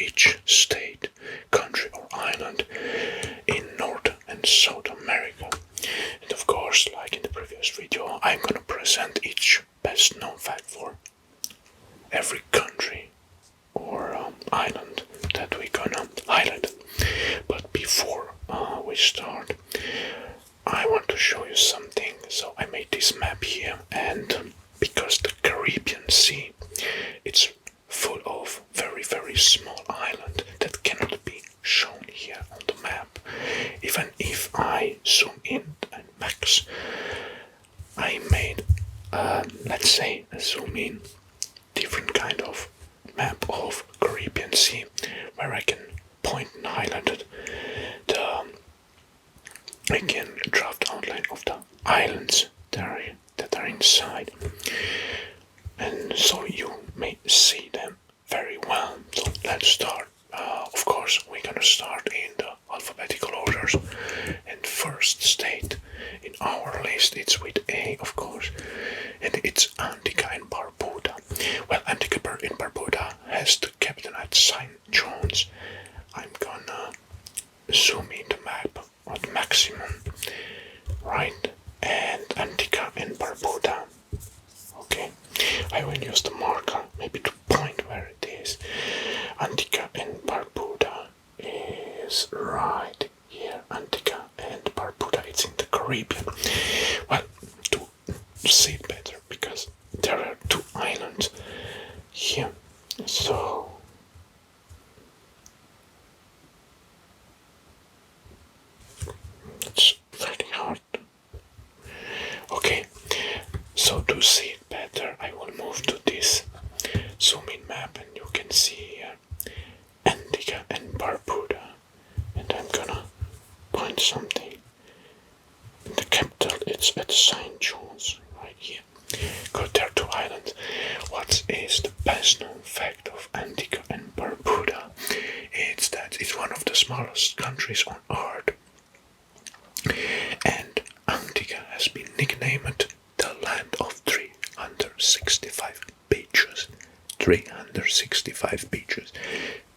each state, country or island in North and South America. And of course, like in the previous video, I'm gonna present each best known fact for every country or island that we're gonna highlight. But before we start, I want to show you something. So I made this map here, and because the Caribbean Sea, it's full of very, very small islands that cannot be shown here on the map. Even if I zoom in and max, I made, let's say, a zoom in different kind of map of Caribbean Sea, where I can point and highlight it. I can draft the outline of the islands that are inside, and so you may see them very well. So let's start. Of course, we're gonna start in the alphabetical orders, and first state in our list, it's with A, of course, and it's Antigua and Barbuda. Well, Antigua and Barbuda has the capital at St. John's. I'm gonna zoom in the map at maximum, right? And Antigua and Barbuda. Okay, I will use the marker maybe to point where it is. Antigua and Barbuda is right here. Antigua and Barbuda, it's in the Caribbean. Well, to see it better, because there are two islands here, so it's very hard. Okay, so to see it better, I will move to this zoom in map, and you can see here Antigua and Barbuda, and I'm gonna point something. The capital, it's at St. John's, right here. Good, there are two islands. What is the best known fact of Antigua and Barbuda? It's that it's one of the smallest countries on Earth. And Antigua has been nicknamed the land of 365 beaches. 365 beaches.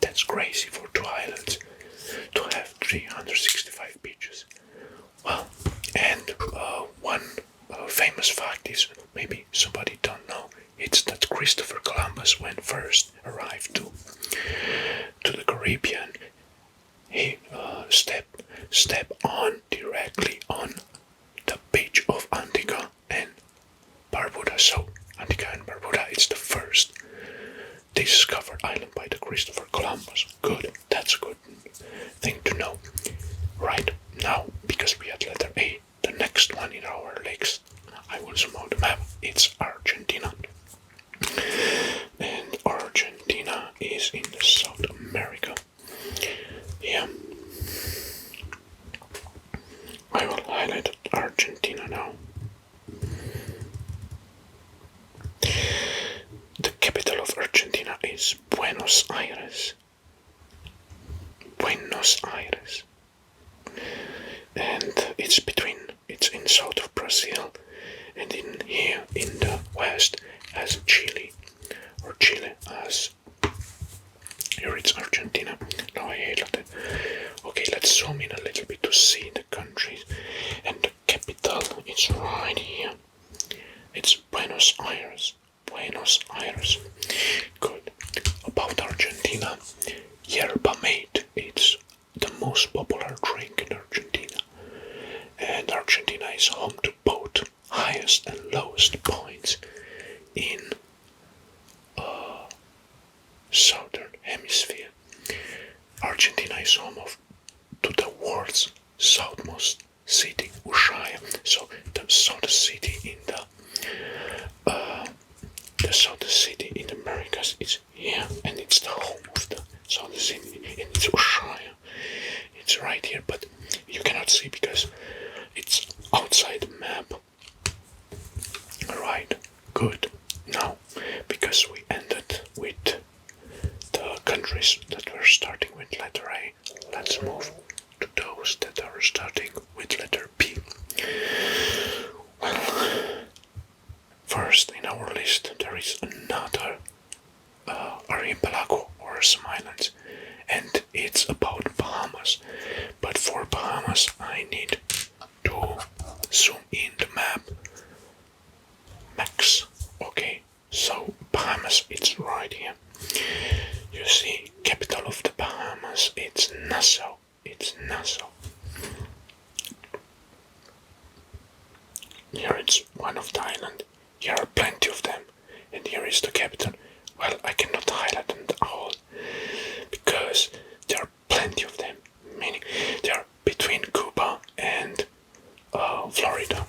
That's crazy for two islands to have 365 beaches. Well, and one famous fact is, maybe somebody don't know, it's that Christopher Columbus, when first arrived to the Caribbean, he stepped on directly on the beach of Antigua and Barbuda. So Antigua and Barbuda, it's the first discovered island by the Christopher Columbus. Good, that's a good thing to know. Right, now, because we had letter A, the next one in our list, I will zoom out the map, it's Argentina. And Argentina is in the South America. Yeah. I will highlight Argentina now. The capital of Argentina is Buenos Aires. Buenos Aires. And it's in south of Brazil, and in here in the west as Chile, or Chile as, here it's Argentina. Now I hate it. Okay, let's zoom in a little bit to see the countries, and the capital is right here. It's Buenos Aires. Buenos Aires. Good. About Argentina, yerba mate. It's the most popular drink in Argentina. And Argentina is home to both highest and lowest points in southern hemisphere. Argentina is home to the world's southmost city, Ushuaia. So the southern city in the southern city in the Americas is here, and it's the home of the southern city, and it's Ushuaia. It's right here, but you cannot see because it's outside the map. Right, good. Now, because we ended with the countries that were starting with letter A, let's move to those that are starting with letter B. Well, first in our list there is another archipelago or some islands. it's about Bahamas. But for Bahamas, I need to zoom in the map. Max. Okay, so Bahamas, it's right here. You see, capital of the Bahamas, it's Nassau. It's Nassau. Here it's one of the island. Here are plenty of them. And here is the capital. Well, I cannot highlight them all because there are plenty of them. Meaning they are between Cuba and Florida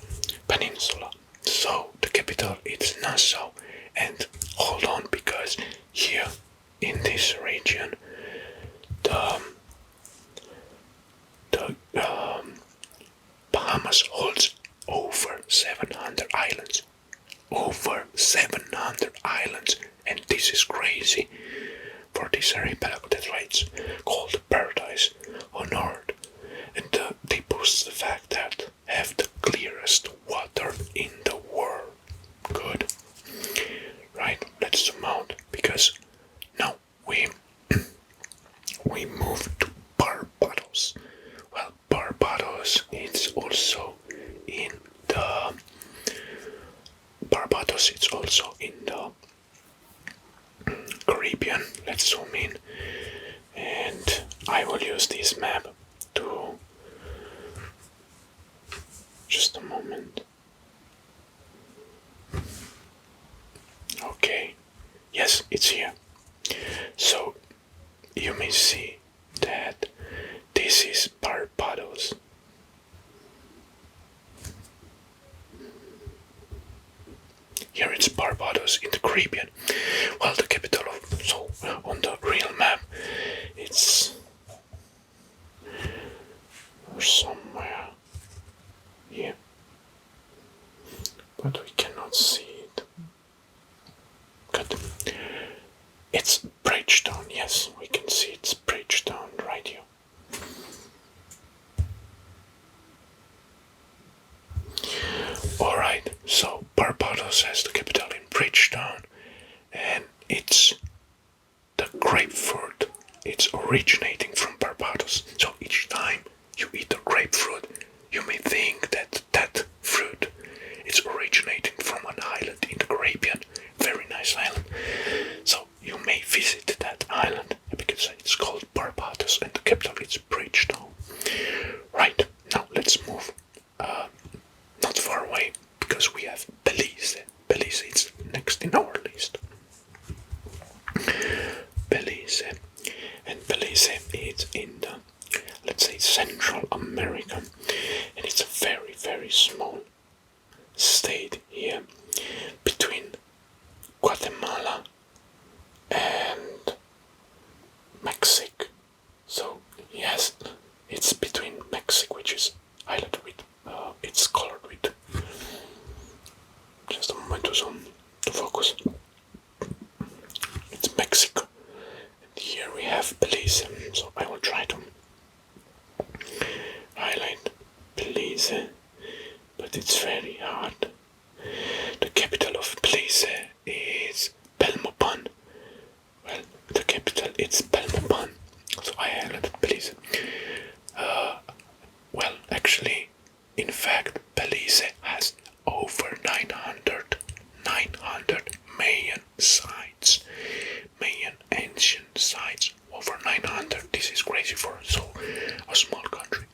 Peninsula. So the capital is Nassau. And hold on, because here in this region, the Bahamas holds over 700 islands. Over 700 islands, and this is crazy for this archipelago that it's called Paradise on Earth. And they boast the fact that have the clearest water in the world. Good. Right, let's zoom out because now we move to Barbados. Well, Barbados is also in the Caribbean. Let's zoom in, and I will use this map to just a moment. Okay, yes, it's here. So you may see that this is Barbados. Here it's Barbados in the Caribbean. Well, the capital of, so on the real map, it's somewhere here, but we cannot see it. Good. It's Bridgetown. Yes, we can see it's Bridgetown right here. Alright, so Barbados has the capital in Bridgetown, and it's the grapefruit. It's originating from Barbados. So each time you eat a grapefruit, you may think that that fruit is originating from an island in the Caribbean. Very nice island. So you may visit that island because it's called Barbados and the capital is Bridgetown. Right, now let's move not far away because we have Belize. Belize is next in our list. Belize. And Belize is in the, let's say, Central America. And it's a very, very small state here between Guatemala and Mexico. So, yes, it's between Mexico, which is highlighted with, it's colored with, just a moment to zoom, to focus. It's Mexico. And here we have Belize. So I will try to highlight Belize, but it's very hard. The capital of Belize is Belmopan. Well, the capital is Belmopan. So I highlighted Belize. Well, actually, in fact, Belize has over 900 Mayan sites. Mayan ancient sites. Over 900. This is crazy for a small country.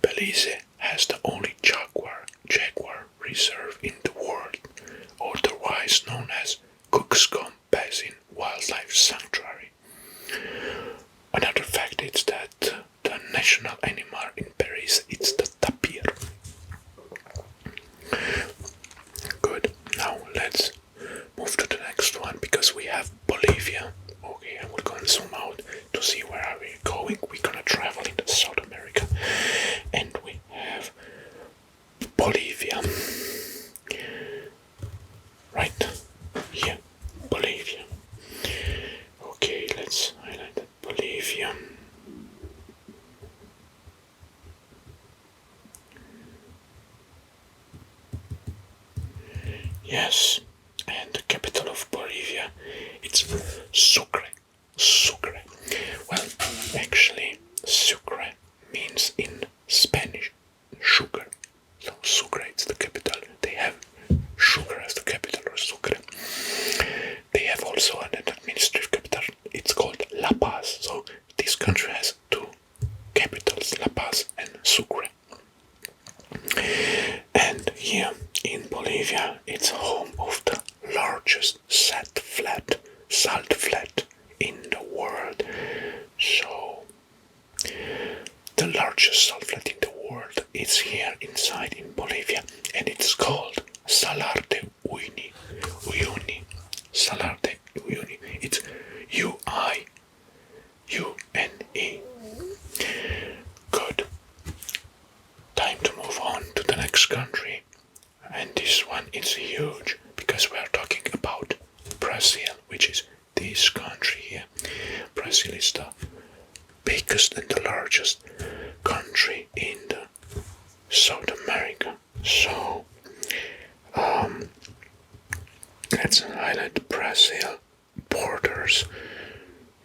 Belize has the only jaguar reserve in the world, otherwise known as Cook's-Combe Basin Wildlife Sanctuary. Another fact is that the national animal in Belize is the tapir. Good. Now let's move to the next one because we have Bolivia. Okay, and we're gonna zoom out to see where are we going. We're gonna travel into South America, and we have Bolivia. Right here, Bolivia. Okay, let's highlight that Bolivia. Yes, and the capital of Bolivia, it's Sucre. Well, actually, country has two capitals, La Paz and Sucre. And here in Bolivia, it's home of the largest salt flat in the world. So, the largest salt flat in the world is here inside in Bolivia, and it's called Salar de Uyuni. Salar de Uyuni. It's Uiune. Good. Time to move on to the next country. And this one is huge because we are talking about Brazil, which is this country here. Brazil is the biggest and the largest country in the South America. So, let's highlight Brazil borders,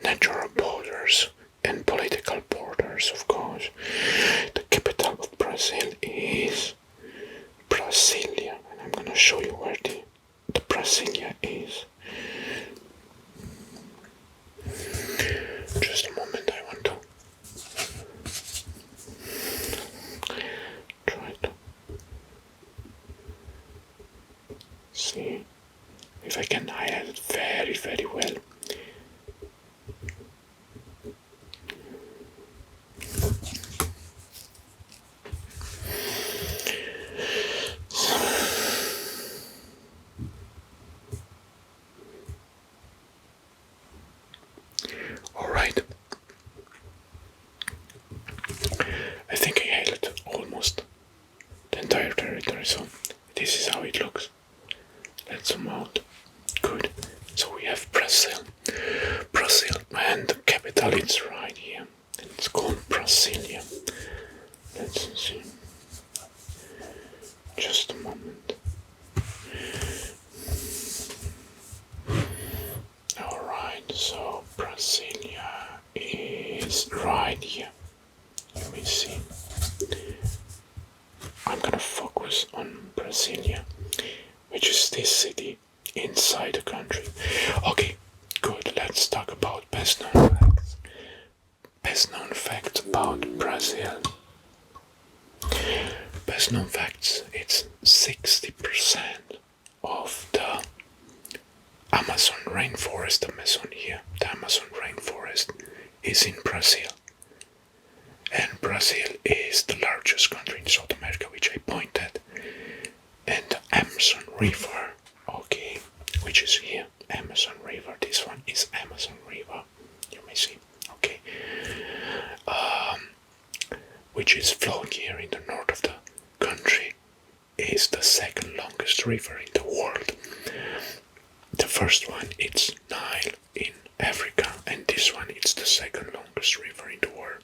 natural borders, and political borders, of course. The capital of Brazil is Brasilia, and I'm gonna show you where the Brasilia is. Just a moment, I want to try to see if I can highlight it very, very well. Alright. I think I highlighted almost the entire territory, so this is how it looks. Let's zoom out. Good. So we have Brazil, and the capital is right here. It's called Brasilia. Let's see. Just a moment. Alright, so Brasilia is right here. You may see. I'm gonna focus on Brasilia, which is this city inside the country. Okay, good. Let's talk about best known facts. Best known facts about Brazil. Best known facts, it's 60% of the Amazon rainforest, the Amazon rainforest is in Brazil. And Brazil is the largest country in South America, which I pointed. And the Amazon River, okay, which is here, Amazon River. This one is Amazon River, you may see, okay. Which is flowing here in the north of the country, is the second longest river in the world. The first one is Nile in Africa, and this one is the second longest river in the world.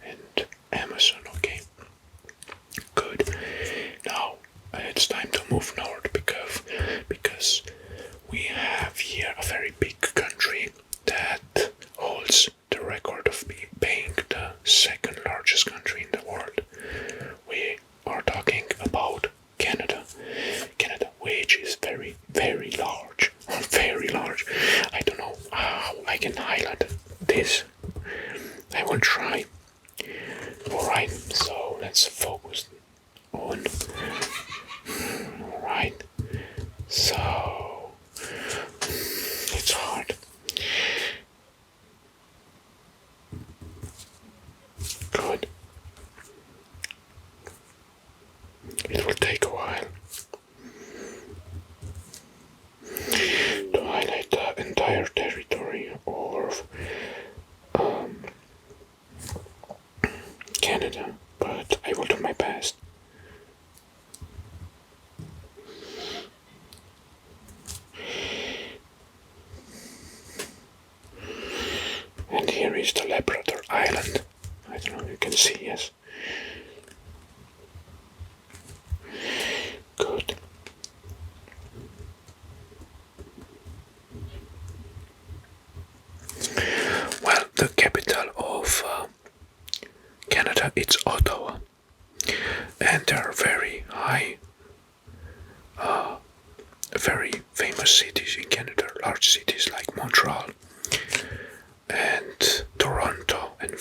And Amazon, okay. Good. Now it's time to move north because we have here a very big country that holds the record of being the second largest country in the world. We are talking about Canada, which is very, very large. Very large. I don't know how I can highlight this. I will try. Alright, so let's focus on. Alright, so it's hard. Good. It will take a while to highlight the entire territory of Canada, but I will do my best. And here is the Labrador Island. I don't know if you can see, yes. Good. Well, the capital of Canada, it's Ottawa. And there are very high, very famous cities in Canada, large cities like Montreal and Toronto and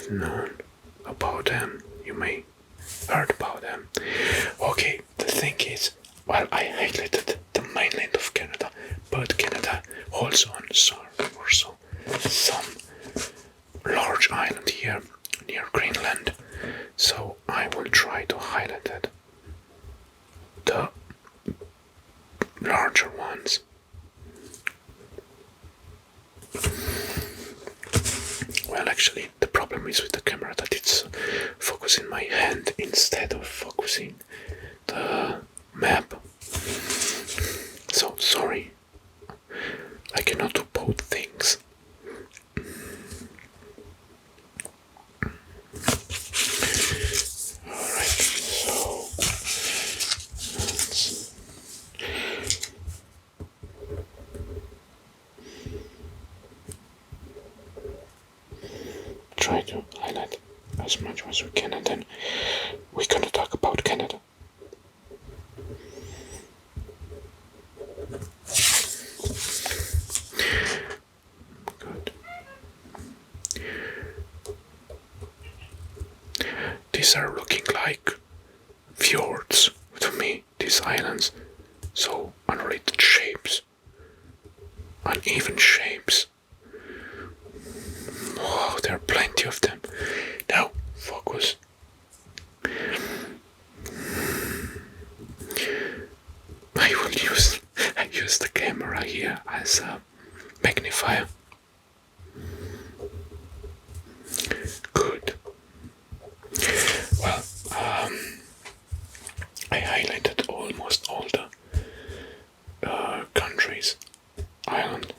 have known about them. You may heard about them. Okay, the thing is, well, I highlighted the mainland of Canada, but Canada also on also some large island here near Greenland. So I will try to highlight it. The larger ones. Well, actually, the problem is with the camera that it's focusing my hand instead of focusing the map. So, sorry. I cannot do both things. Alright, so try to highlight as much as we can, and then we're gonna talk about Canada. Good. These are looking like fjords to me, these islands. So unrelated shapes, uneven shapes. Wow, there are plenty of them. Now, focus. I use the camera here as a magnifier. Good. Well, I highlighted almost all the countries, island,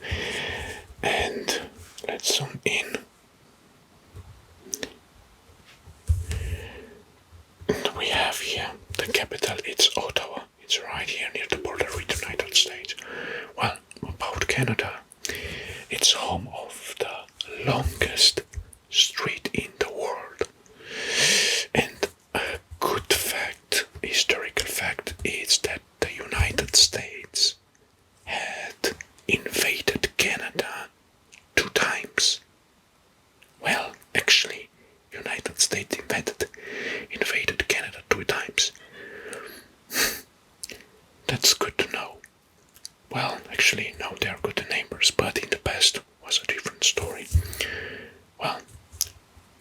and let's zoom in. We have here the capital, it's Ottawa. It's right here near the border with the United States. Well, about Canada, it's home of the longest street in the world. And a good fact, historical fact, is that the United States had invaded Canada 2 times. Well, actually, United States invaded Canada 2 times. That's good to know. Well, actually, no, they are good neighbors, but in the past was a different story. Well,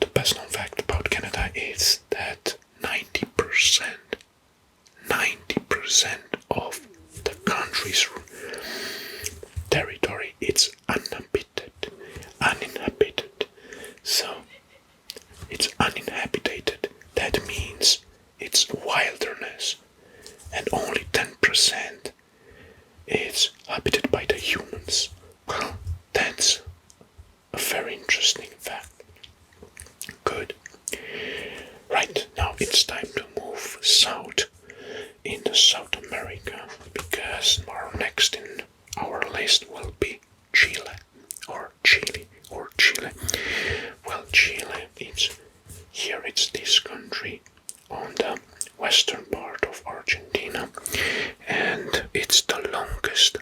the best known fact about Canada is that 90% of the country's territory is uninhabited. So, it's uninhabited. That means it's wilderness. And only 10% is habited by the humans. Well, that's a very interesting fact. Good. Right, now it's time to move south into South America, because our next in our list will be Chile. Well, Chile, it's this country on the western part of Argentina, and it's the longest.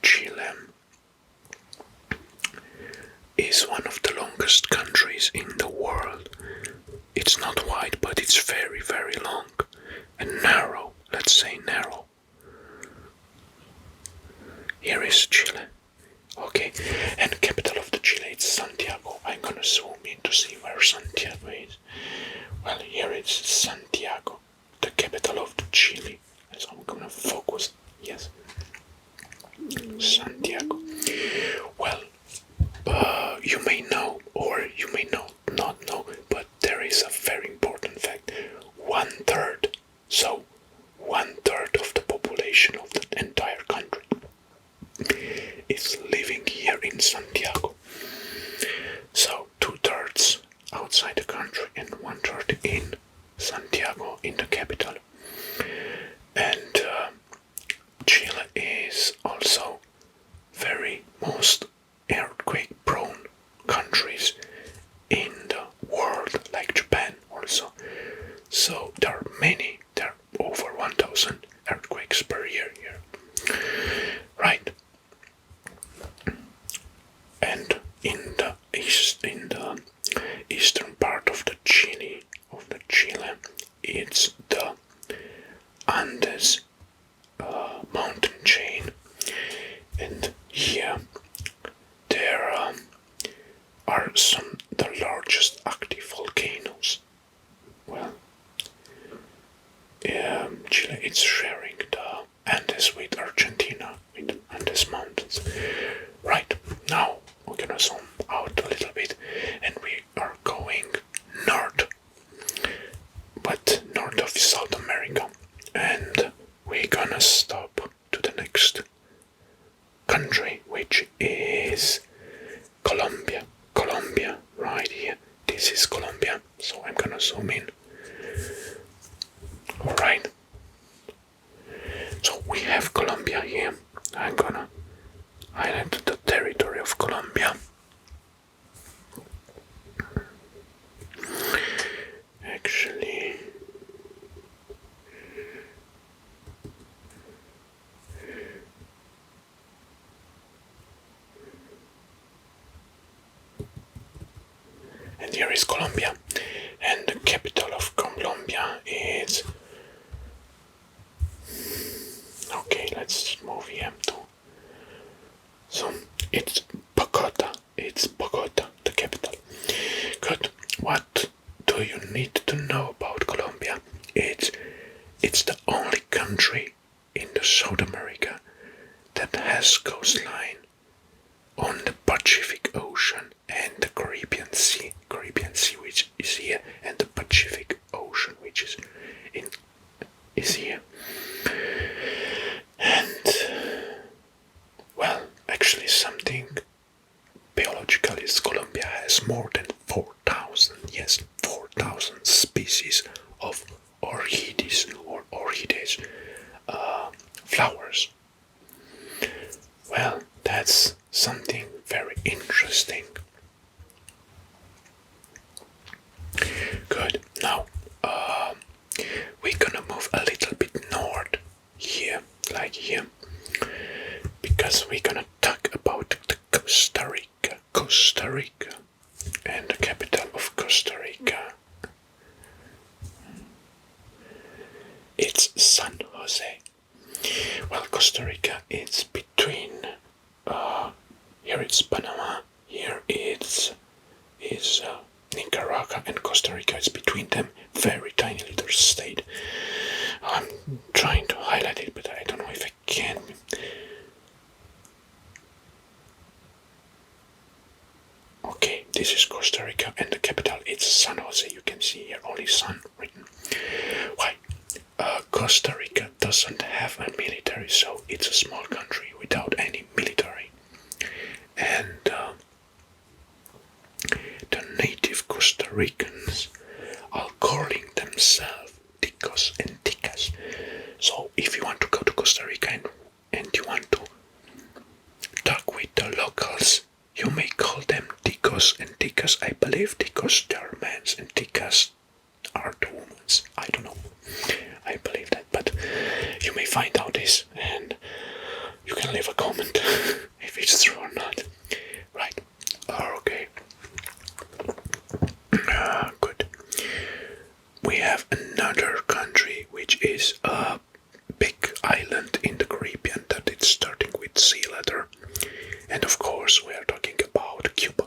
Chile is one of the longest countries in the world. It's not wide, but it's very, very long and narrow. Let's say narrow. Here is Chile. Okay, and the capital of the Chile is Santiago. I'm gonna zoom in to see where Santiago is. Well, here it's Santiago, the capital of the Chile. So I'm gonna focus. Yes, Santiago. Well, you may know, or you may not know, but there is a very important fact. 1/3. So 1/3 of the population of the entire country is living here in Santiago. So 2/3 outside the country and 1/3 in Santiago, in the capital. And Chile is also very most earthquake prone countries in the world, like Japan also. So there are over 1,000 earthquakes per year here. Right. And comparing the Andes with Argentina, with Andes Mountains. Right, now we're gonna zoom out a little bit and we are going north, but north of South America. And we're gonna stop to the next country, which is Colombia. Colombia, right here. This is Colombia, so I'm gonna zoom in. Alright. So we have Colombia here. I'm gonna highlight the territory of Colombia. Actually, and here is Colombia, and the capital of Colombia is, okay, let's move here to, so it's Bogota, the capital. Good. What do you need to know about Colombia? It's the only country in the South America that has coastline on the Pacific Ocean and the Caribbean Sea, which is here, and the Pacific Ocean, which is here. And well, actually, something biological is Colombia has more than 4,000 species of orchids flowers. Well, that's something very interesting. Good. Now, we're gonna move a little bit north here, like here, because we're gonna talk about the Costa Rica, and the capital of Costa Rica. It's San Jose. Well, Costa Rica is between. Here it's Panama. Here is Nicaragua, and Costa Rica is between them. Very tiny little state. I'm trying to highlight it, but I don't know if I can. Okay, this is Costa Rica, and the capital is San Jose. You can see here only San written. Why? Costa Rica doesn't have a military, so it's a small country without any military. And the native Costa Ricans are calling themselves ticos and ticas. So if you want to go to Costa Rica and you want to talk with the locals, you may call them ticos and ticas. I believe ticos are men and ticas are the women. I don't know. I believe that, but you may find out this and you can leave a comment if it's true or not. Right. Okay. Good. We have another country which is a big island in the Caribbean that it's starting with C letter. And of course we are talking about Cuba.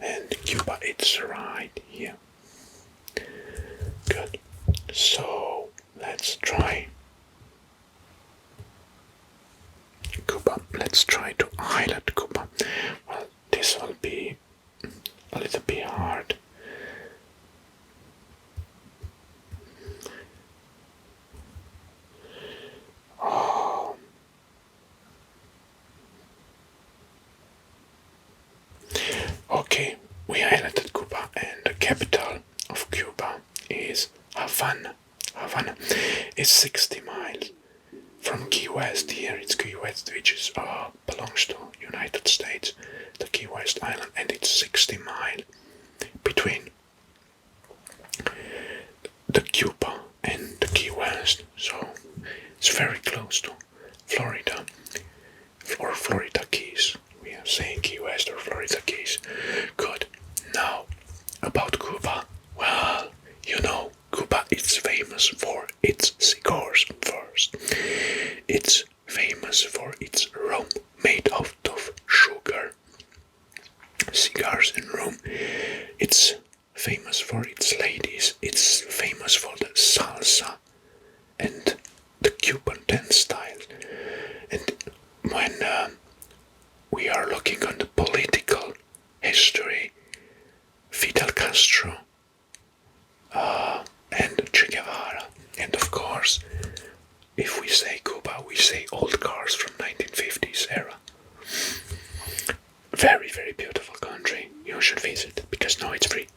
And Cuba, it's right here. Good. So let's try Cuba. Let's try to highlight Cuba. Well, this will be a little bit hard. Oh. Okay, we highlighted Cuba, and the capital of Cuba is Havana. Havana is 60 miles from Key West. Here it's Key West, which belongs to United States, the Key West island, and it's 60 miles between the Cuba and the Key West. So it's very close to Florida, or Florida Keys. We are saying Key West or Florida Keys. Good. Now, about Cuba. Well, you know, Cuba is famous for its cigars first. It's famous for its rum made out of sugar. Cigars and rum. It's famous for its ladies. It's famous for the salsa Castro, and Che Guevara. And of course, if we say Cuba, we say old cars from 1950s era. Very, very beautiful country. You should visit because now it's free.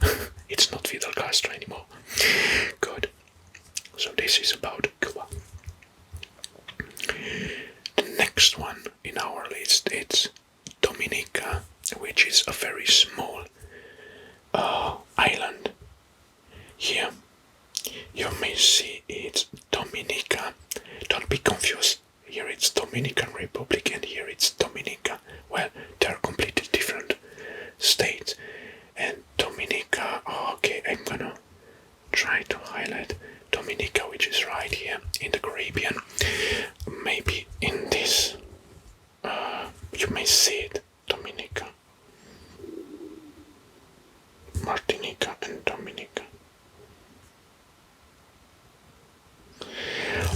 It's not Fidel Castro anymore. Good. So this is about Cuba. The next one in our list is Dominica, which is a very small island. Here you may see it's Dominica. Don't be confused. Here it's Dominican Republic and here it's Dominica. Well, they're completely different states. And Dominica, okay, I'm gonna try to highlight Dominica, which is right here in the Caribbean. Maybe in this, you may see it, Dominica. Martinica and Dominica.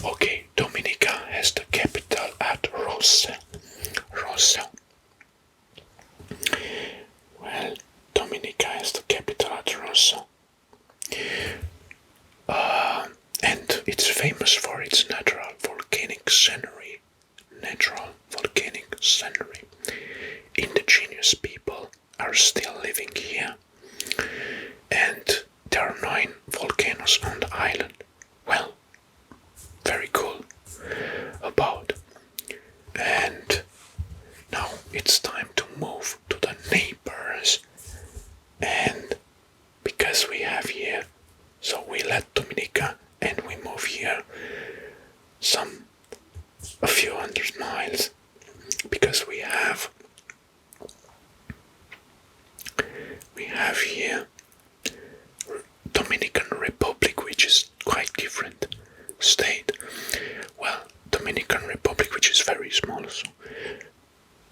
Okay, Dominica has the capital at Rosa. Well, Dominica has the capital at Rosa. And it's famous for its natural volcanic scenery. Indigenous people are still living here. And there are 9 volcanoes on the island. Well, very cool about. And now it's time to move to the neighbors. And because we have here, so we let Dominica and we move here a few hundred miles because we have here Dominican Republic, which is quite different state. Well, Dominican Republic, which is very small. So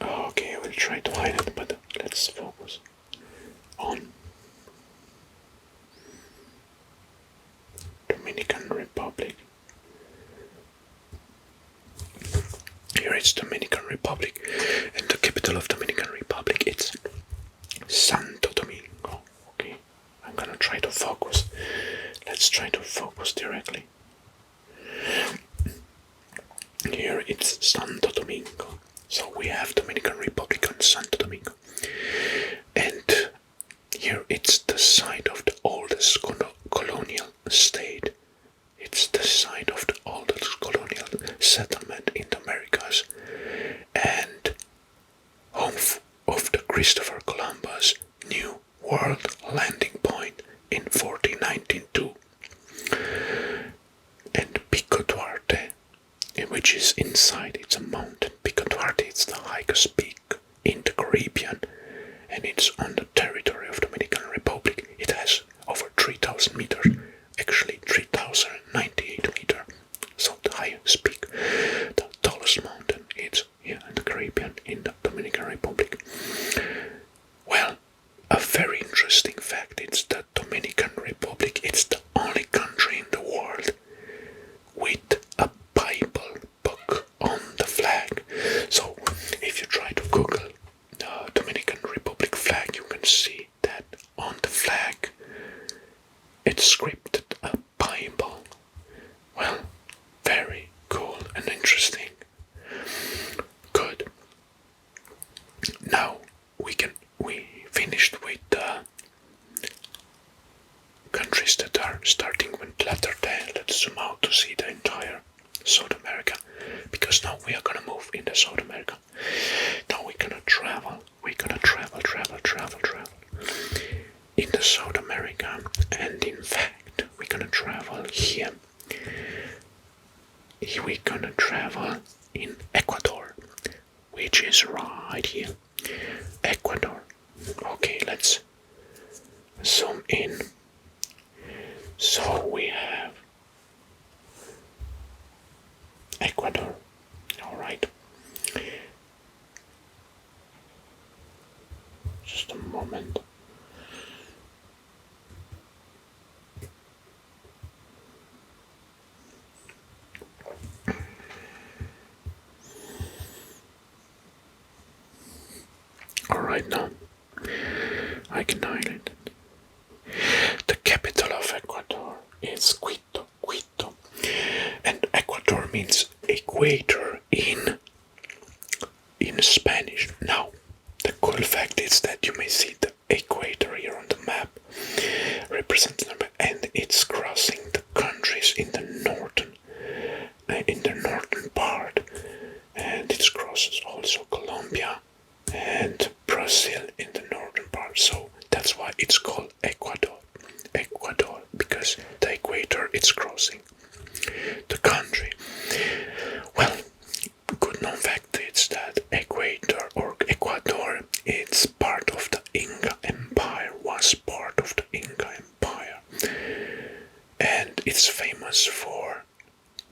okay, I will try to hide it, but let's focus on Dominican Republic. Here it's Dominican Republic, and the capital of Dominican Republic it's Santo Domingo. Okay, I'm gonna try to focus. Let's try to focus directly. Here it's Santo Domingo. So we have Dominican Republic and Santo Domingo. And here it's the site of the oldest colonial state. It's the site of the oldest colonial settlement in the Americas. And home of the Christopher Columbus New World landing point in 1492. And Pico Duarte, which is inside, it's a mountain. Pico Duarte is the highest peak in the Caribbean, and it's on the territory of Dominican Republic. It has over 3,000 meters, actually 3,098 meters. So the highest peak, the tallest mountain, it's here in the Caribbean, in the Dominican Republic. Well, a very interesting fact is that Dominican Republic, it's the only country in the world with a Bible book on the flag. So if you try to Google the Dominican Republic flag, you can see that on the flag it's scripted a Bible. Well, very cool and interesting. Good. Now we finished with the countries that are starting with letter T. Let's zoom out to see the entire South America, because now we are gonna move in the South America. Now we're gonna travel. We're gonna travel in the South America, and in fact we're gonna travel here. We're gonna travel in Ecuador, which is right here. Ecuador. Okay, let's zoom in. So we have Ecuador. Alright. Just a moment. Alright, now I can highlight it. means equator in Spanish. Now, the cool fact is that you may see the equator here on the map, represents the map, and it's crossing the countries in the northern part, and it crosses also Colombia and Brazil in the northern part. So that's why it's called Ecuador, because the equator is crossing the country. Well, good known fact is that Equator or Ecuador, it's part of the Inca Empire, was part of the Inca Empire, and it's famous for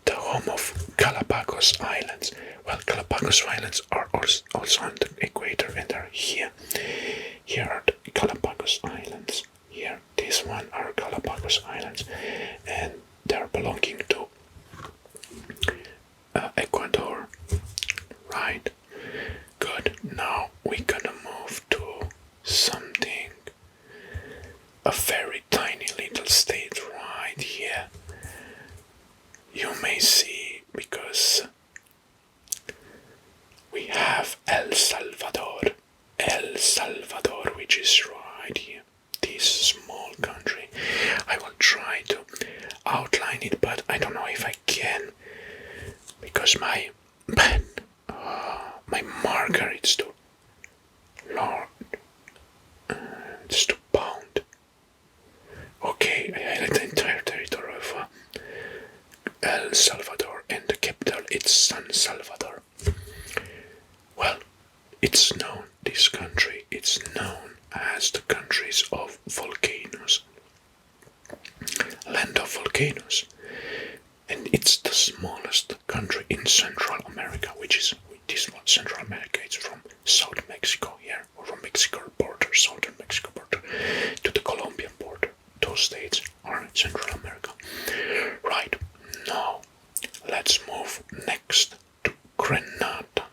the home of Galapagos Islands. Well, Galapagos Islands are also on the equator, and they're here. Here are the Galapagos Islands. Here, this one are Galapagos Islands, and they're belonging to Ecuador. Right. Good. Now we're gonna move to something, a very tiny little state right here. You may see, because we have El Salvador, which is right here, this small country. I will try to outline it, but I don't know if I can, because my pen, my marker, it's too large, it's too bound. Okay, I highlight the entire territory of El Salvador, and the capital is San Salvador. Well, it's known, this country, it's known as the countries of volcanoes, land of volcanoes, and it's the smallest country in Central America, which is this one. Central America, it's from South Mexico here, or from Mexico border, southern Mexico border, to the Colombian border. Those states are in Central America. Right, now let's move next to Grenada.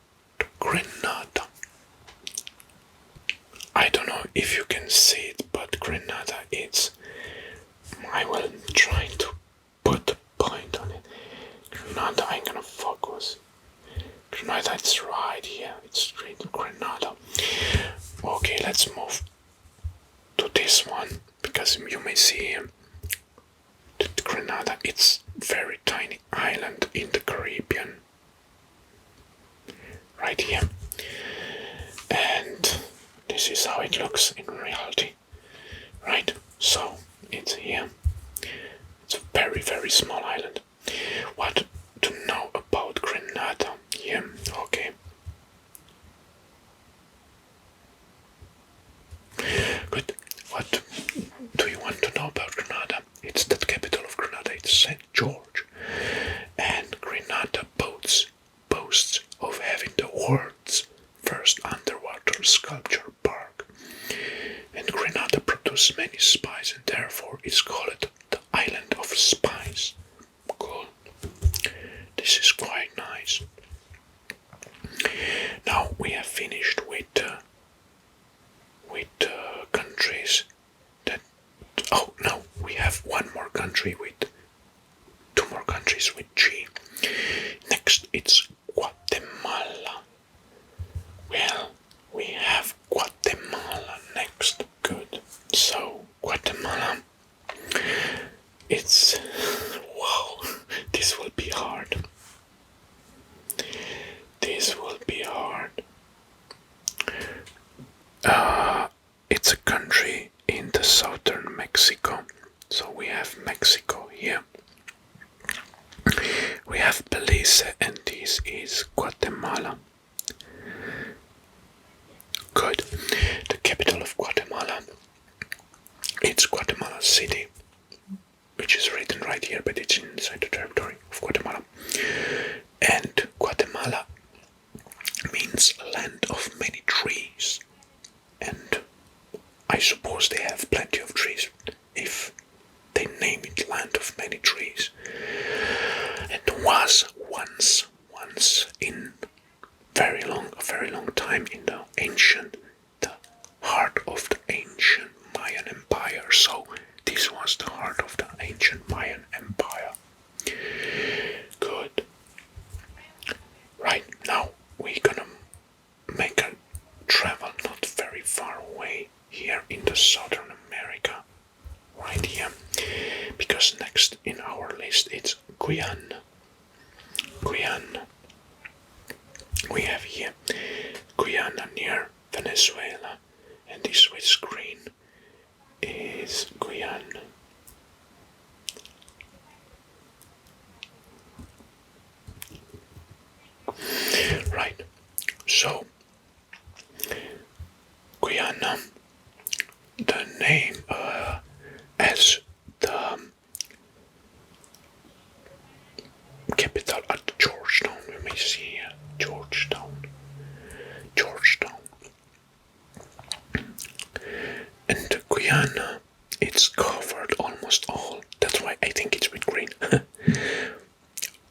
I don't know if you can see it, but Grenada, I will try to put a point on it. Grenada, I'm gonna focus. Grenada, it's right here. It's Grenada. Okay, let's move to this one, because you may see that Grenada, it's very tiny island in the Caribbean. Right here. And this is how it looks in reality. Right? So, it's here. It's a very, very small island. What to know about Grenada? Yeah, okay. Good. What do you want to know about Grenada? It's the capital of Grenada, it's St. George. And Grenada boasts of having the world's first underwater sculpture park. And Grenada produces many spices, and therefore it's called the Island of Spice. Cool. This is quite nice. Now we have finished with countries that. Oh no, we have one more country with two more countries with G. Next, it's Guatemala. Well, we have Guatemala next. Good. So Guatemala. It's wow. This will be hard. It's a country in the southern Mexico. So we have Mexico here. We have Belize, and this is Guatemala. Good. The capital of Guatemala, it's Guatemala City, which is written right here, but it's inside the territory of Guatemala. And Guatemala means land of many trees, and I suppose they have plenty of trees if they name it land of many trees. It was once in a very long time in the heart of the ancient Mayan Empire. So this was the heart of the ancient Mayan Empire. Good. Guyana. We have here Guyana near Venezuela, and this with screen is Guyana. Right, so Guyana, the name as the capital at Georgetown. We may see here Georgetown. And Guyana, it's covered almost all. That's why I think it's with green.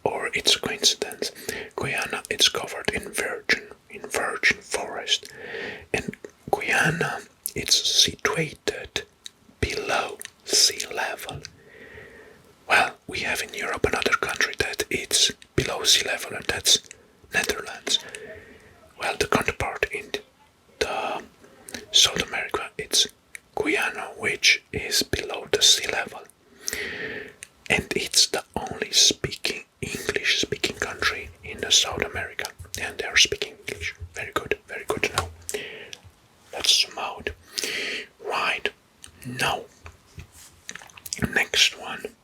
Or it's a coincidence. Guyana, it's covered in virgin forest. And Guyana, it's situated below sea level. Well, we have in Europe another country that it's below sea level, and that's Netherlands. Well, the counterpart in the South America, it's Guyana, which is below the sea level. And it's the only English-speaking country in the South America. And they're speaking English. Very good to know. Let's zoom out. Right, now, next one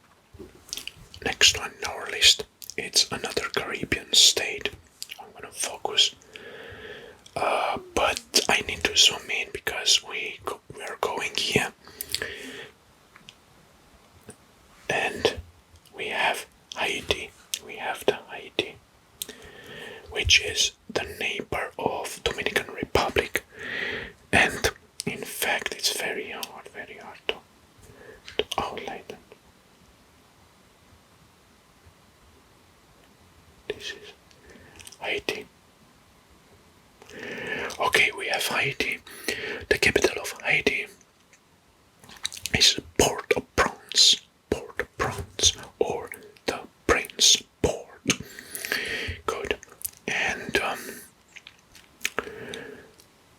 in our list, it's another Caribbean state. I'm gonna focus, but I need to zoom in because we're going here, and we have Haiti. We have the Haiti, which is the neighbor of Dominican Republic, and in fact, it's very hard to outline them. This is Haiti. Okay, we have Haiti. The capital of Haiti is Port-au-Prince, or the Prince Port. Good. And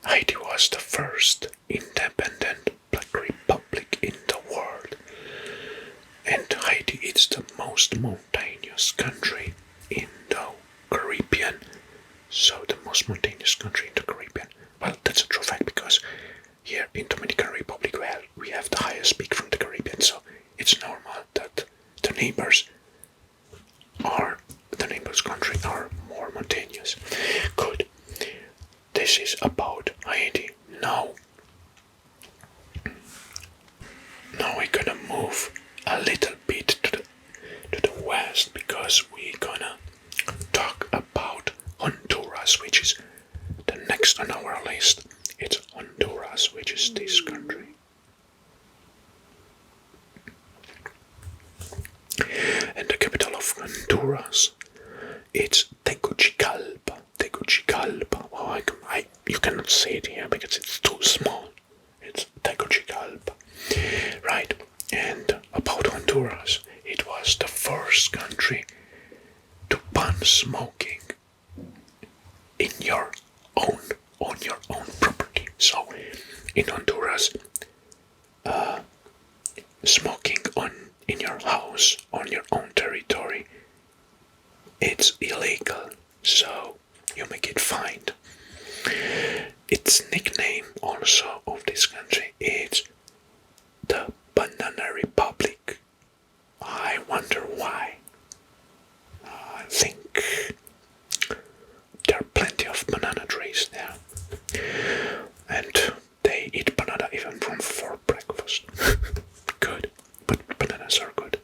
Haiti was the first independent black republic in the world. And Haiti is the most mountainous country in the Caribbean. So the most mountainous country in the Caribbean. Well, that's a true fact because here in Dominican Republic, well, we have the highest peak from the Caribbean, so it's normal that the neighbors country are more mountainous. Good. This is about Haiti. Now we're gonna move a little bit to the west because we're gonna talk about Honduras, which is the next on our list. It's Honduras, which is this country. And the capital of Honduras, it's Tegucigalpa. Well, you cannot say it here because it's too small. It's Tegucigalpa. Right. And about Honduras, it was the first country to ban smoking on your own property. So in Honduras, smoking in your house, on your own territory, it's illegal, so you may get fined. Its nickname also of this country is the Banana Republic. I wonder why. I think there are plenty of banana trees there, and they eat banana even for breakfast. Good, but bananas are good.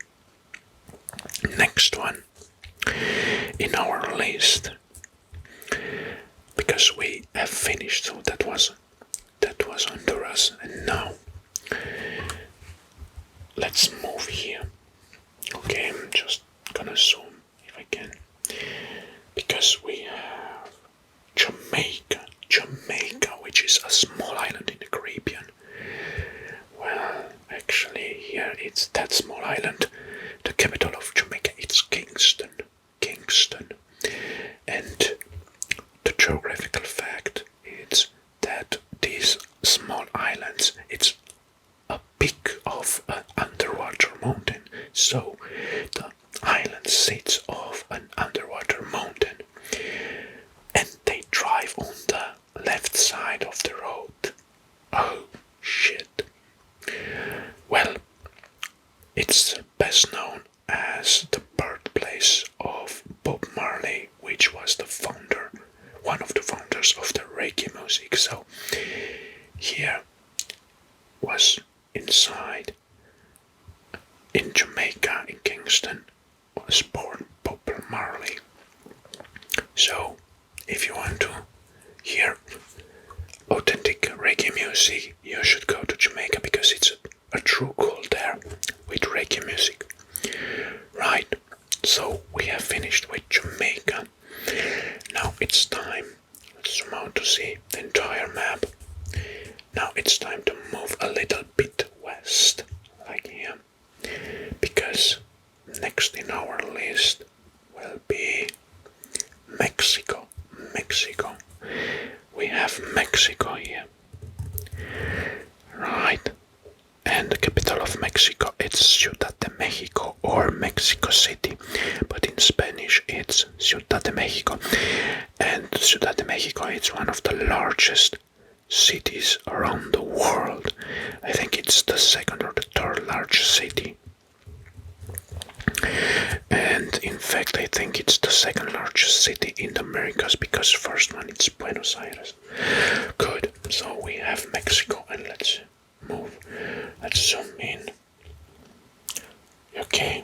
Next one in our list, because we have finished, so that was Honduras, and now let's move here. Okay, I'm just gonna zoom if I can, because we have Jamaica, which is a small island in the Caribbean. Well, actually here it's that small island. The capital of Jamaica, it's Kingston. And the geographical fact is that these small islands, it's a peak of an underwater mountain. So the island sits Bob Marley, which was the founder, one of the founders of the reggae music. So here was inside in Jamaica, in Kingston, was born Bob Marley. So if you want to hear authentic reggae music, you should go to Jamaica because it's a true cult there with reggae music. Right, so we have finished with Jamaica. Now it's time, let's zoom out to see the entire map. Now it's time to move a little bit west, like here, because next in our list will be Mexico. Mexico. We have Mexico here. Right. And the capital of Mexico, it's Ciudad de Mexico or Mexico City. But in Spanish, it's Ciudad de Mexico. And Ciudad de Mexico is one of the largest cities around the world. I think it's the second or the third largest city. And in fact, I think it's the second largest city in the Americas because first one it's Buenos Aires. Good, so we have Mexico and let's move. Let's zoom in. Okay,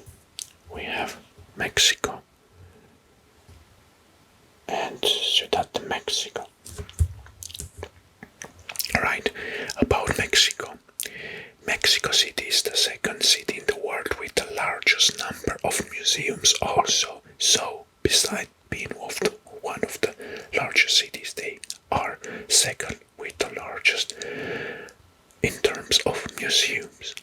we have Mexico and Ciudad de Mexico. Alright, about Mexico. Mexico City is the second city in the world with the largest number of museums also. So, besides being one of the largest cities, they are second with the largest in terms of museums.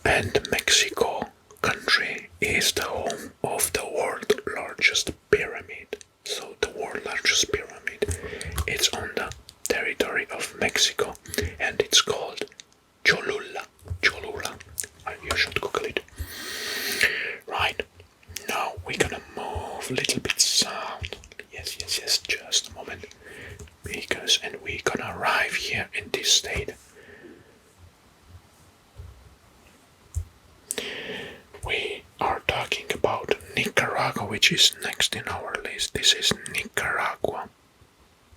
And Mexico country is the home of the world's largest pyramid. So the world's largest pyramid, it's on the territory of Mexico and it's called Cholula. Cholula. You should Google it. Right. Now we're gonna move a little bit south. Yes, just a moment. And we're gonna arrive here in this state. We are talking about Nicaragua, which is next in our list. This is Nicaragua.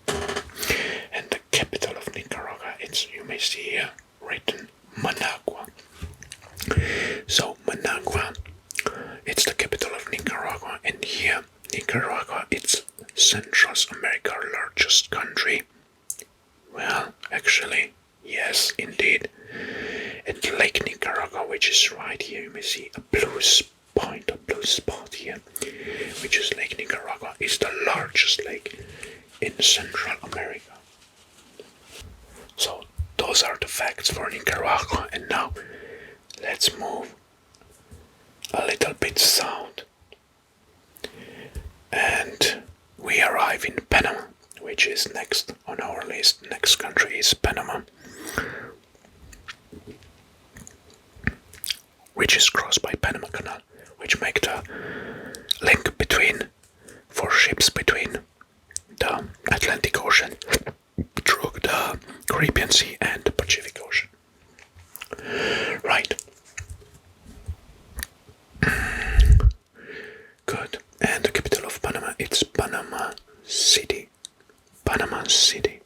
And the capital of Nicaragua, you may see here written Managua. So Managua, it's the capital of Nicaragua, and here Nicaragua, it's Central America's largest country. Well, actually, yes, indeed. And Lake Nicaragua, which is right here, you may see a blue spot here, which is Lake Nicaragua, is the largest lake in Central America. So those are the facts for Nicaragua, and now let's move a little bit south. And we arrive in Panama, which is next on our list. Next country is Panama, which is crossed by Panama Canal, which make the link for ships between the Atlantic Ocean through the Caribbean Sea and the Pacific Ocean. Right. Good. And the capital of Panama, it's Panama City. Panama City.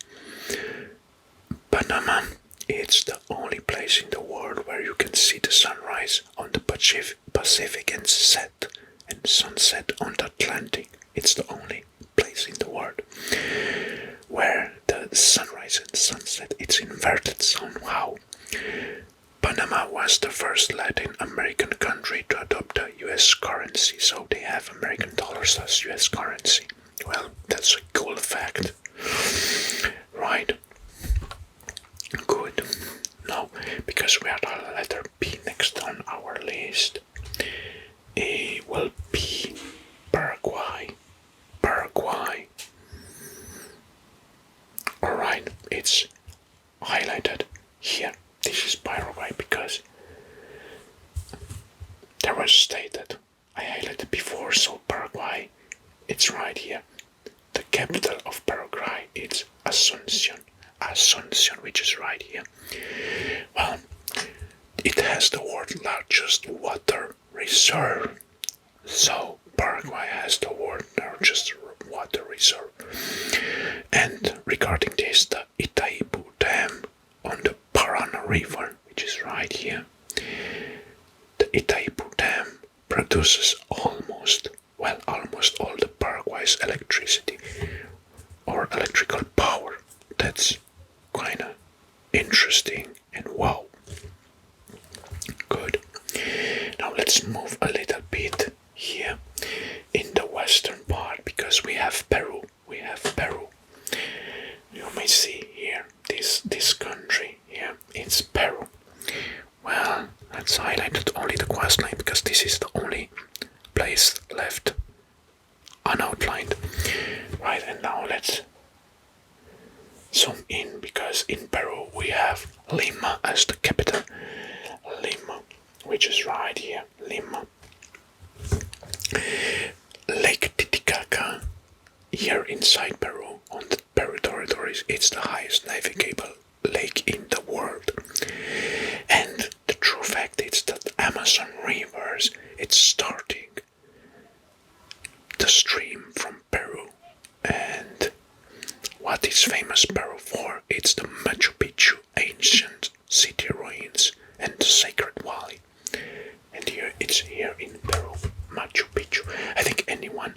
Panama, it's the only place in the world where you can see the sunrise on the Pacific and sunset on the Atlantic. It's the only place in the world where the sunrise and sunset, it's inverted somehow. Panama was the first Latin American country to adopt the US currency, so they have American dollars as US currency. Well, that's a cool fact. Right. Good. Now, because we are the letter P next on our list, it will be Paraguay. Paraguay. Alright, it's highlighted here. This is Paraguay because there was stated, I highlighted before, so Paraguay, it's right here. The capital of Paraguay is Asuncion, which is right here. Well, it has the world's largest water reserve. So Paraguay almost all the Paraguay's electricity or electrical power. That's kinda interesting and wow. Good. Now let's move a little bit here in the western part because we have Peru. You may see here this country here. It's Peru. Well, let's highlight only the coastline because this is the only place left unoutlined. Right, and now let's zoom in because in Peru we have Lima as the capital. Lima, which is right here. Lima. Lake Titicaca, here inside Peru, on the Peru territories, it's the highest navigable lake in the world. And the true fact is that the Amazon rivers, it's starting the stream from Peru. And what is famous Peru for? It's the Machu Picchu ancient city ruins and the Sacred Valley. And here it's here in Peru, Machu Picchu. I think anyone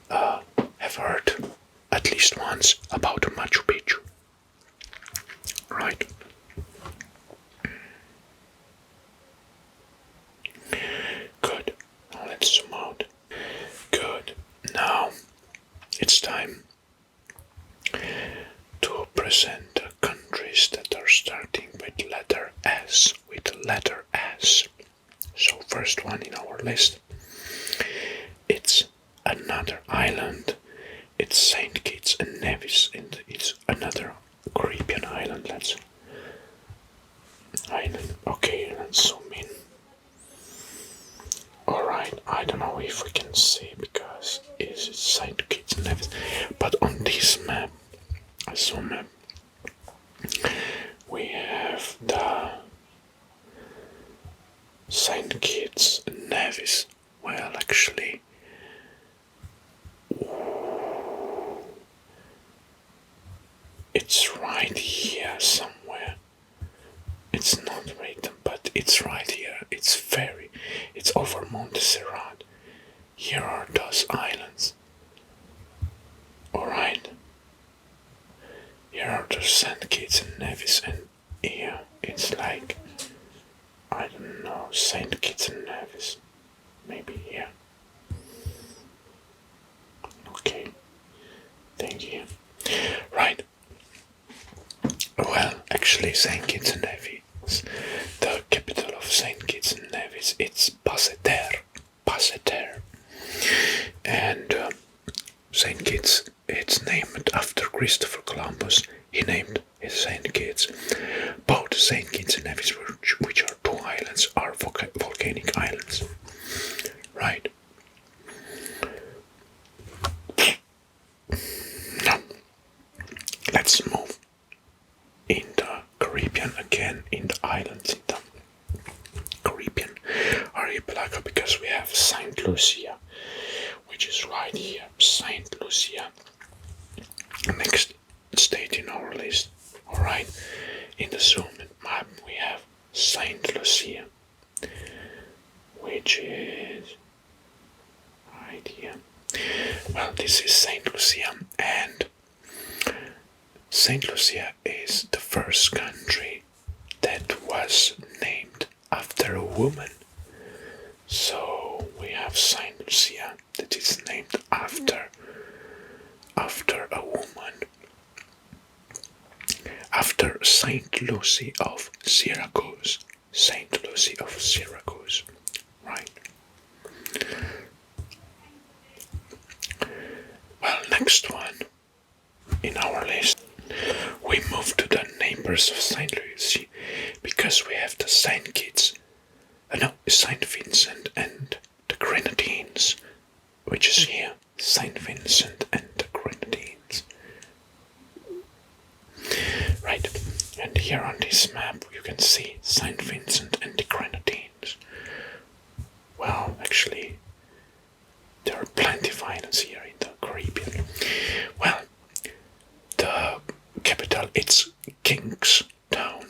have heard at least once about Machu Picchu. Right. Good. Now let's zoom out. Good. Now it's time to present the countries that are starting with letter S. So first one in our list, it's another island. It's Saint Kitts and Nevis, and it's another Caribbean island. Okay, let's zoom in. Alright, I don't know if we can see because it's Saint Kitts and Nevis, but on this map, we have the Saint Kitts and Nevis. Well, actually, it's right here somewhere. It's not written, but it's right here. It's over Montserrat. Here are those islands. Alright. Here are the Saint Kitts and Nevis, and here it's like, I don't know, Saint Kitts and Nevis. Maybe here. Okay. Thank you. Right. Well, actually, Saint Kitts and Nevis, the capital of Saint Kitts and Nevis, it's Basseterre. And Saint Kitts, it's named after Christopher Columbus. He named his Saint Kitts. Both Saint Kitts and Nevis, which are two islands, are volcanic islands. Right. Now, let's move in the Caribbean again, in the islands, in the Caribbean archipelago, because we have Saint Lucia, which is right here. Saint Lucia, next state in our list. Alright, in the zoomed map we have Saint Lucia, which is right here. Well, this is Saint Lucia, and Saint Lucia is the first country that was named after a woman. So we have Saint Lucia that is named after a woman. After Saint Lucy of Syracuse. Saint Lucy of Syracuse. Right. Well, next one in our list, we move to the neighbors of Saint Lucy because we have the Saint Kitts, Saint Vincent and the Grenadines, which is here, Saint Vincent and the Grenadines. Right, and here on this map you can see Saint Vincent and the Grenadines. Well, actually, there are plenty of islands here in the Caribbean. Well, the capital, it's Kingstown,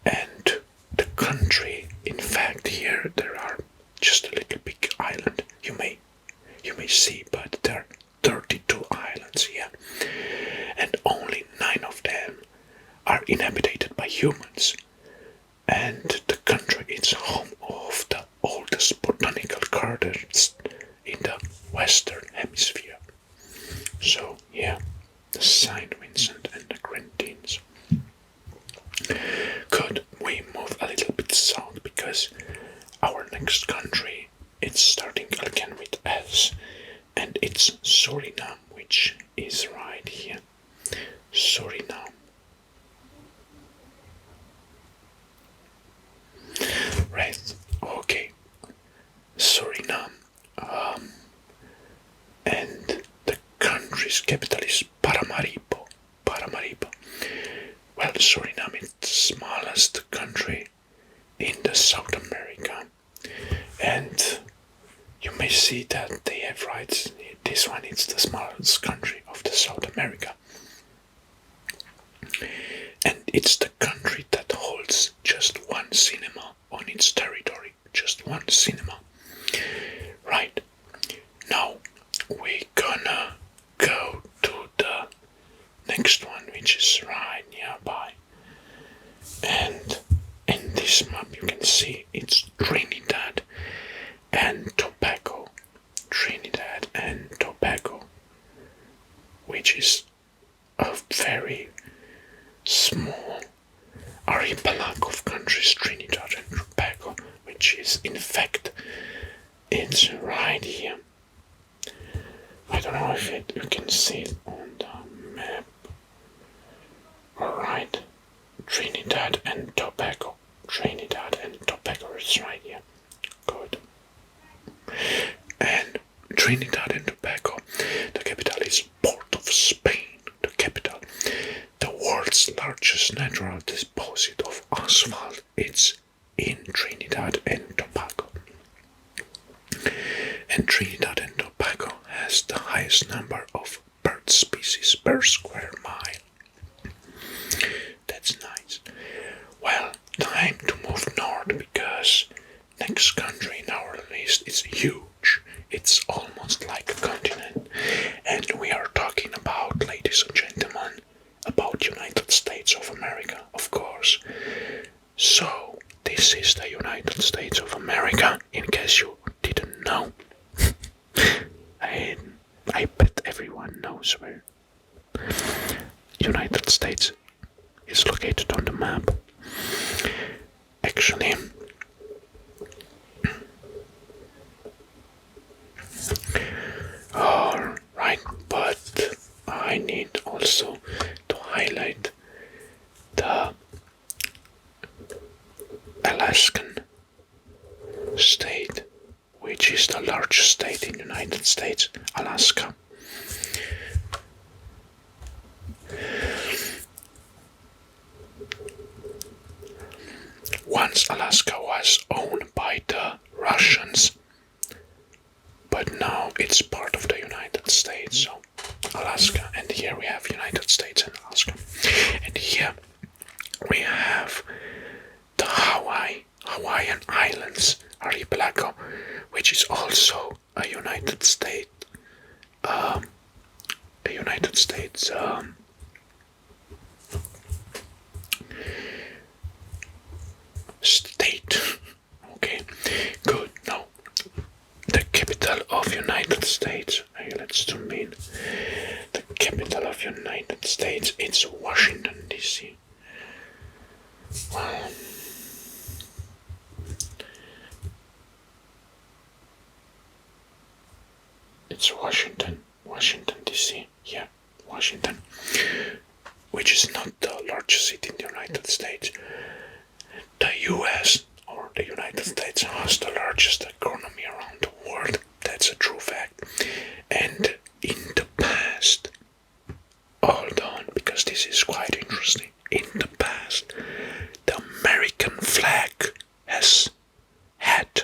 and the country, in fact, here there are just a little big island. You may by sea, but there are 32 islands here, and only 9 of them are inhabited by humans. And the country is home of the oldest botanical gardens in the Western Hemisphere. So, yeah, the Saint Vincent and the Grenadines. Could we move a little bit south, because our next country, it's starting again with S, and it's Suriname, which is right here. Suriname. Right, okay. Suriname. And the country's capital is Paramaribo. Paramaribo. Well, Suriname is the smallest country in the South America. And you may see that they have rights. This one is the smallest country of the South America. And it's the country that holds just one cinema on its territory. Just one cinema. Right. Now, we're gonna go to the next one, which is right nearby. And in this map you can see it's Trinidad and Tobago. Trinidad and Tobago, which is a very small archipelago of countries, Trinidad and Tobago, which is in fact, it's right here. I don't know if you can see it on the map. Alright, Trinidad and Tobago. Trinidad and Tobago is right here. Good. And Trinidad and Tobago, the capital is Port of Spain, the capital. The world's largest natural deposit of asphalt is in Trinidad and Tobago. And Trinidad and Tobago has the highest number of bird species per square mile. That's nice. Well, time to move north, because next country in our list is huge. It's almost like a continent. And we are talking about, ladies and gentlemen, about United States of America, of course. So, this is the United States of America, in case you didn't know. I bet everyone knows where United States is located on the map. Actually, alright, but I need also to highlight the Alaskan state, which is the largest state in the United States, Alaska. Once Alaska was owned by the Russians, but now it's part of the United States, so Alaska, and here we have United States and Alaska. And here we have the Hawaiian Islands archipelago, which is also a United States state. Okay, good. Now, the capital of United States. Let's zoom in. The capital of United States, it's Washington D.C. Well, it's Washington D.C. Yeah, Washington, which is not the largest city in the United States. The U.S. or the United States has the largest economy around the world. That's a true fact. And in the past, hold on, because this is quite interesting. In the past, the American flag has had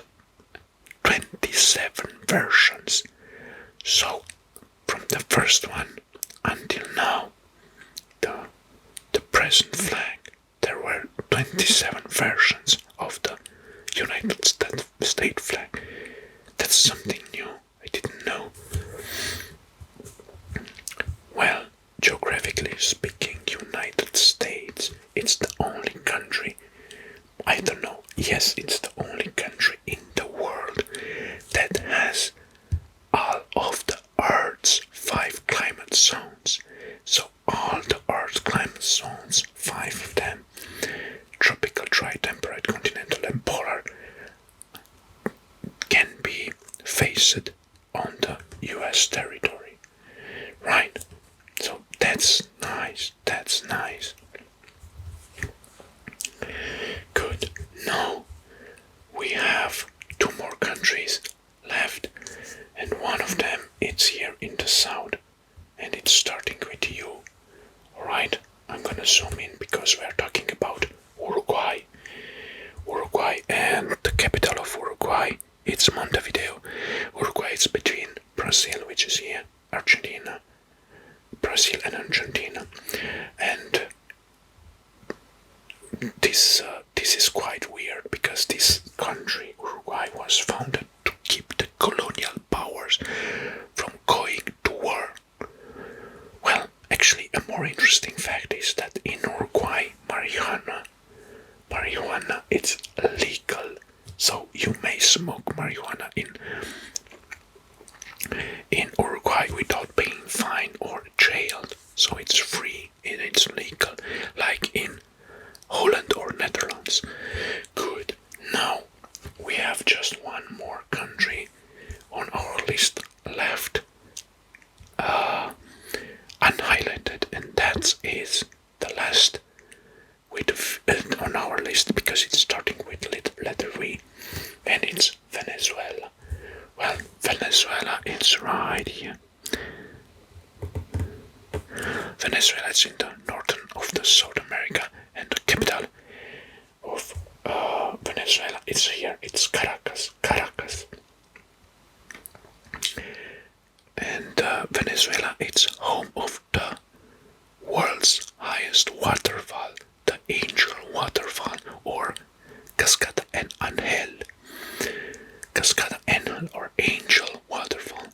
27 versions. So, from the first one until now, the present flag, there were 27 versions of the United States flag. That's something new. I didn't know. Yes, it's the only country in the world that has all of the Earth's 5 climate zones. So all the Earth's climate zones, 5 of them, tropical, dry, temperate, continental and polar, can be faced on the US territory. Right? So that's nice, that's nice. Good. Now we have 2 more countries left, and one of them it's here in the south, and it's starting with you. Alright, I'm gonna zoom in because we're talking about Uruguay. Uruguay, and the capital of Uruguay, it's Montevideo. Uruguay is between Brazil, which is here, Argentina, Brazil and Argentina, and this is quite weird because this country, Uruguay, was founded to keep the colonial powers from going to war. Well, actually, a more interesting fact is that in Uruguay, marijuana it's legal, so you may smoke marijuana in Uruguay without being fined or jailed. So it's free and it's legal, like in Holland or Netherlands. Good. Now we have just one more country on our list left, unhighlighted, and that is the last on our list because it's starting with letter V, and it's Venezuela. Well, Venezuela is right here. Venezuela is in the northern of the South America, and the capital of Venezuela is here. It's Caracas. And Venezuela is home of the world's highest waterfall, the Angel Waterfall, or Cascada en Angel. Cascada Angel or Angel Waterfall.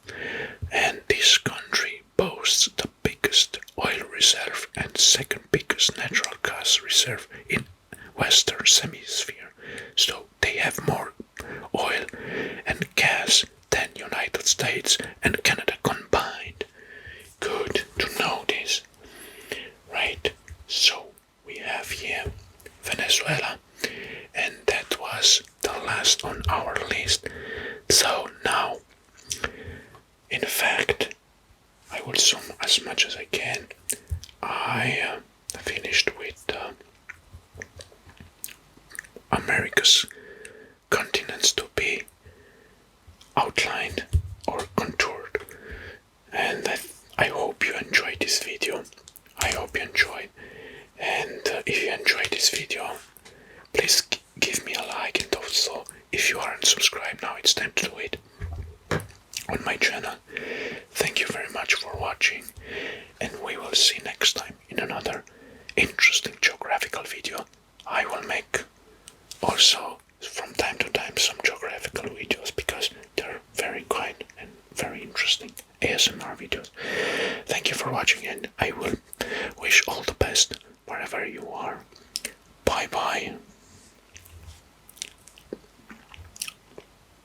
And this country boasts the biggest oil reserve and second biggest natural gas reserve in Western Hemisphere. So they have more oil and gas than United States and Canada combined. Good to know this. Right, so we have here Venezuela, and that was the last on our list. So now, in fact, I will zoom as much as I can. I finished with America's continents to be outlined or contoured, and I hope you enjoyed this video. I hope you enjoyed, and if you enjoyed this video, please give me a like, and also if you aren't subscribed now, it's time to do it on my channel. Thank you very much for watching, and we will see next time in another interesting geographical video. I will make also from time to time some geographical videos because they're very kind and very interesting ASMR videos. Thank you for watching, and I will wish all the